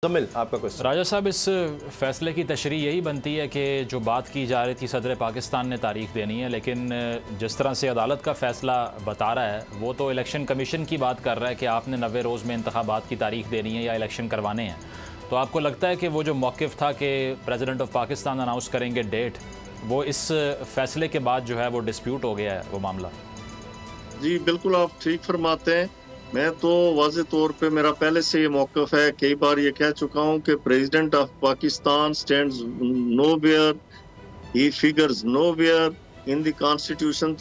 मुकम्मिल आपका क्वेश्चन। राजा साहब, इस फैसले की तशरीह यही बनती है कि जो बात की जा रही थी सदर पाकिस्तान ने तारीख देनी है, लेकिन जिस तरह से अदालत का फ़ैसला बता रहा है वो तो इलेक्शन कमीशन की बात कर रहा है कि आपने 90 रोज़ में इंतखाबात की तारीख देनी है या इलेक्शन करवाने हैं। तो आपको लगता है कि वो जो मौक़िफ़ था कि प्रेसिडेंट ऑफ पाकिस्तान अनाउंस करेंगे डेट, वो इस फ़ैसले के बाद जो है वो डिस्प्यूट हो गया है वो मामला? जी बिल्कुल, आप ठीक फरमाते हैं। मैं तो वाज़े तौर पे मेरा पहले से ये मौक़िफ़ है, कई बार ये कह चुका हूँ कि president of Pakistan stands nowhere, he figures nowhere in the constitution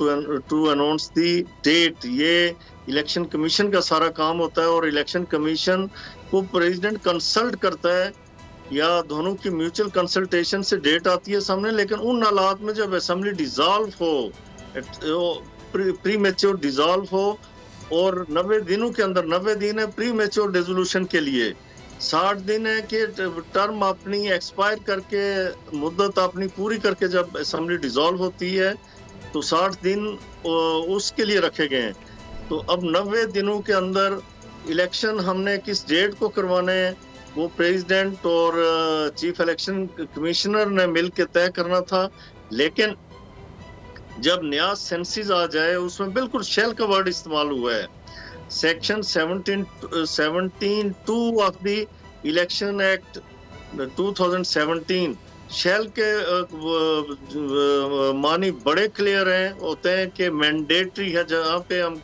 to announce the date. ये इलेक्शन कमीशन का सारा काम होता है और इलेक्शन कमीशन को प्रेसिडेंट कंसल्ट करता है या दोनों की म्यूचुअल कंसल्टेशन से डेट आती है सामने। लेकिन उन हालात में जब असेंबली डिसॉल्व हो, प्री मैच्योर डिसॉल्व हो और 90 दिनों के अंदर, 90 दिन है प्री मैच्योर रेजोल्यूशन के लिए, 60 दिन है कि टर्म अपनी एक्सपायर करके, मुद्दत अपनी पूरी करके जब असेंबली डिसॉल्व होती है तो 60 दिन उसके लिए रखे गए हैं। तो अब 90 दिनों के अंदर इलेक्शन हमने किस डेट को करवाने हैं वो प्रेसिडेंट और चीफ इलेक्शन कमिश्नर ने मिल के तय करना था। लेकिन जब नया सेंसिस आ जाए उसमें बिल्कुल शेल का वर्ड इस्तेमाल हुआ है। Section 17(2) of the election act 2017 shall के मानी बड़े क्लियर हैं, होते हैं कि मैंडेटरी है। जहाँ पे हम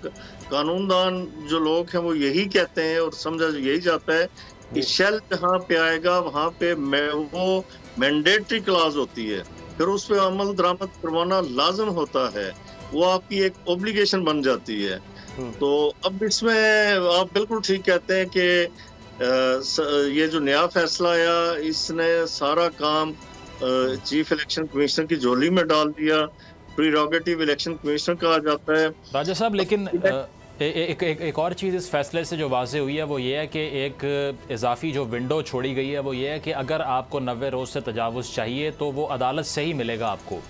कानूनदान जो लोग हैं वो यही कहते हैं और समझा यही जाता है कि शेल जहाँ पे आएगा वहाँ पे वो मैंडेटरी क्लॉज होती है, फिर उस पर अमल दरामद करवाना लाजम होता है, वो आपकी एक ऑब्लिगेशन बन जाती है। तो अब इसमें आप बिल्कुल ठीक कहते हैं कि ये जो नया फैसला आया इसने सारा काम चीफ इलेक्शन कमिश्नर की झोली में डाल दिया। प्रीरोगेटिव इलेक्शन कमिश्नर कहा जाता है। राजा साहब, लेकिन एक और चीज़ इस फैसले से जो वाज़े हुई है वो ये है कि एक इजाफी जो विंडो छोड़ी गई है वो ये है कि अगर आपको 90 रोज़ से तजावुज़ चाहिए तो वो अदालत से ही मिलेगा आपको।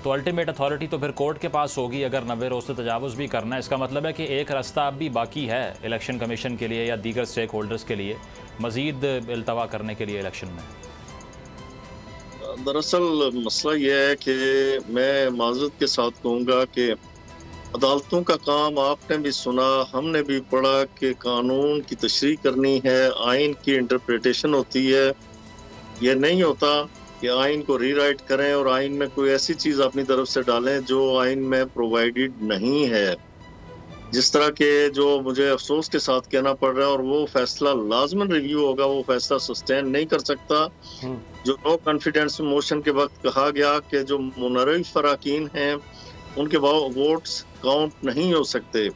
तो अल्टीमेट अथॉरिटी तो फिर कोर्ट के पास होगी अगर 90 रोज़ से तजावुज़ भी करना है। इसका मतलब है कि एक रास्ता अब भी बाकी है इलेक्शन कमीशन के लिए या दीगर स्टेक होल्डर्स के लिए मज़ीद इल्तवा करने के लिए इलेक्शन में। दरअसल मसला यह है कि मैं माज़रत के साथ कहूँगा कि अदालतों का काम आपने भी सुना, हमने भी पढ़ा कि कानून की तशरीह करनी है, आइन की इंटरप्रिटेशन होती है। ये नहीं होता कि आइन को रीराइट करें और आइन में कोई ऐसी चीज़ अपनी तरफ से डालें जो आइन में प्रोवाइडेड नहीं है। जिस तरह के जो मुझे अफसोस के साथ कहना पड़ रहा है, और वो फैसला लाजमन रिव्यू होगा, वो फैसला सस्टेन नहीं कर सकता। जो नो कॉन्फिडेंस मोशन के वक्त कहा गया कि जो मुनर्रिफ अरकान हैं उनके वोट्स काउंट नहीं हो सकते।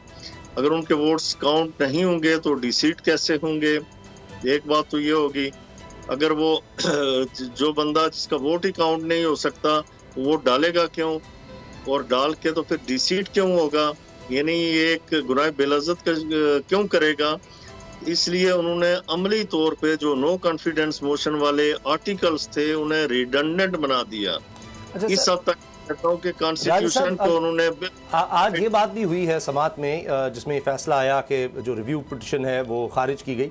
अगर उनके वोट्स काउंट नहीं होंगे तो डिसीट कैसे होंगे? एक बात तो ये होगी, अगर वो जो बंदा जिसका वोट ही काउंट नहीं हो सकता वोट डालेगा क्यों, और डाल के तो फिर डिसीट क्यों होगा, यानी ये एक गुनाह बेइज्जत क्यों करेगा। इसलिए उन्होंने अमली तौर पे जो नो कॉन्फिडेंस मोशन वाले आर्टिकल्स थे उन्हें रिडंडेंट बना दिया। इस हद तक कि कॉन्स्टिट्यूशन को उन्होंने आज ये बात भी हुई है समात में जिसमें ये फैसला आया कि जो रिव्यू पिटिशन है वो खारिज की गई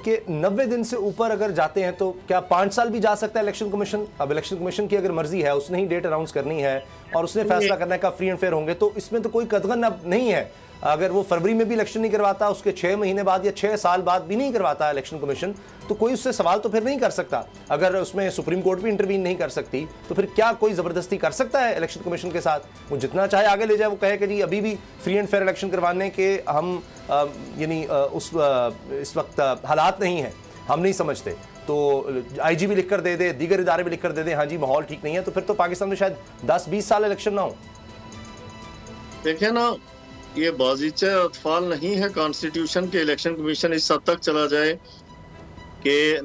कि 90 दिन से ऊपर अगर जाते हैं तो क्या 5 साल भी जा सकता है इलेक्शन कमीशन। अब इलेक्शन कमीशन की अगर मर्जी है, उसने ही डेट अनाउंस करनी है और उसने फैसला करना है कब फ्री एंड फेयर होंगे, तो इसमें तो कोई कतगन अब नहीं है। अगर वो फरवरी में भी इलेक्शन नहीं करवाता, उसके 6 महीने बाद या 6 साल बाद भी नहीं करवाता इलेक्शन कमीशन, तो कोई उससे सवाल तो फिर नहीं कर सकता। अगर उसमें सुप्रीम कोर्ट भी इंटरवीन नहीं कर सकती तो फिर क्या कोई ज़बरदस्ती कर सकता है इलेक्शन कमीशन के साथ? वो जितना चाहे आगे ले जाए, वो कहे कि जी अभी भी फ्री एंड फेयर इलेक्शन करवाने के हम यानी इस वक्त हालात नहीं हैं, हम नहीं समझते, तो आईजी भी लिख कर दे दे, दीगर इदारे भी लिख कर दे दे हाँ जी माहौल ठीक नहीं है, तो फिर तो पाकिस्तान में शायद 10-20 साल इलेक्शन ना हो। देखें ना, ये बाज़ीचे अतफाल नहीं है कॉन्स्टिट्यूशन के। इलेक्शन कमीशन इस हद तक चला जाए कि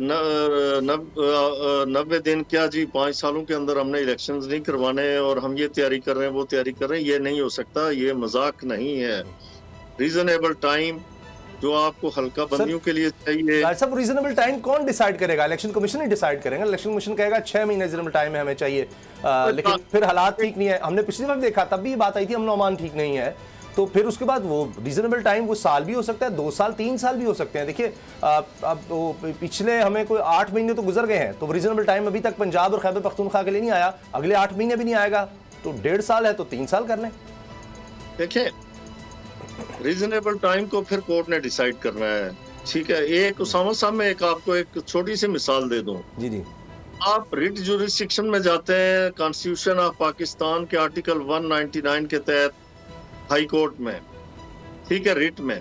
90 दिन क्या जी 5 सालों के अंदर हमने इलेक्शंस नहीं करवाने और हम ये तैयारी कर रहे हैं वो तैयारी कर रहे हैं, ये नहीं हो सकता। ये मजाक नहीं है। रीजनेबल टाइम जो आपको हल्का बंदियों के लिए चाहिए। सब रीजनेबल टाइम कौन डिसाइड करेगा? इलेक्शन कमीशन ही डिसाइड करेगा। इलेक्शन कमीशन कहेगा 6 महीने रीजनेबल टाइम है हमें चाहिए, लेकिन फिर हालात ठीक नहीं है। हमने पिछली वक्त देखा, तब भी बात आई थी हम नौमान ठीक नहीं है, तो फिर उसके बाद वो रीजनेबल टाइम वो साल भी हो सकता है, 2 साल 3 साल भी हो सकते हैं। देखिए अब वो पिछले हमें कोई 8 महीने तो गुजर गए हैं, तो रीजनेबल टाइम अभी तक पंजाब और खैबर पख्तूनख्वा के लिए नहीं आया, अगले 8 महीने भी नहीं आएगा, तो 1.5 साल है तो 3 साल कर लें। देखिए रीजनेबल टाइम को फिर कोर्ट ने डिसाइड करना है, ठीक है। एक उसामा साहब मैं आपको एक छोटी सी मिसाल दे दूं। जी जी। आप रिट जुरिस्डिक्शन में जाते हैं कॉन्स्टिट्यूशन ऑफ पाकिस्तान के आर्टिकल 199 के तहत हाई कोर्ट में, ठीक है, रिट में,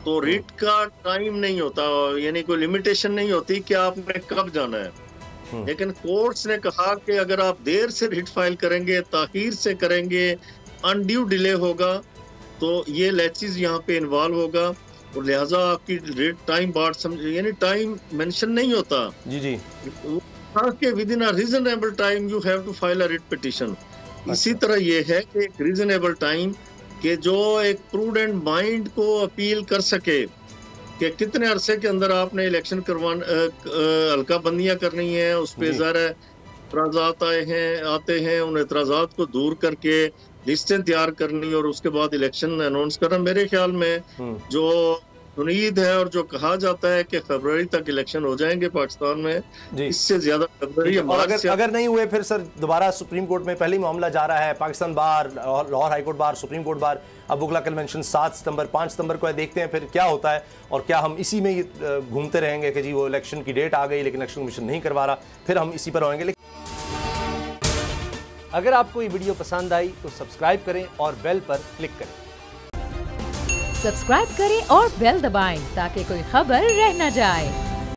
तो रिट का टाइम नहीं होता, यानी कोई लिमिटेशन नहीं होती कि आपने कब जाना है। लेकिन कोर्ट्स ने कहा कि अगर आप देर से रिट फाइल करेंगे, ताखीर से करेंगे, अनड्यू डिले होगा, तो ये लैचेस यहाँ पे इन्वॉल्व होगा और लिहाजा आपकी रिट टाइम बार यानी टाइम मेंशन नहीं होता। जी जी। के within a reasonable time you have to file a writ petition. इसी तरह ये है कि एक रीजनेबल टाइम कि जो एक प्रूडेंट माइंड को अपील कर सके कि कितने अरसे के अंदर आपने इलेक्शन हल्का बंदियां करनी है, उस पर ज़ाहिर है एतराज़ात आते हैं, उन एतराज़ात को दूर करके लिस्टें तैयार करनी और उसके बाद इलेक्शन अनाउंस करना। मेरे ख्याल में जो उम्मीद है और जो कहा जाता है कि फरवरी तक इलेक्शन हो जाएंगे पाकिस्तान में, इससे ज्यादा फरवरी अगर नहीं हुए फिर सर दोबारा सुप्रीम कोर्ट में पहले ही मामला जा रहा है, पाकिस्तान बार, Lahore high court bar, supreme court bar, अब वकला कन्वेंशन 7 सितंबर 5 सितंबर को है, देखते हैं फिर क्या होता है और क्या हम इसी में घूमते रहेंगे कि जी वो इलेक्शन की डेट आ गई लेकिन इलेक्शन कमीशन नहीं करवा रहा, फिर हम इसी पर होंगे। अगर आपको ये वीडियो पसंद आई तो सब्सक्राइब करें और बेल पर क्लिक करें। सब्सक्राइब करें और बेल दबाएं ताकि कोई खबर रह न जाए।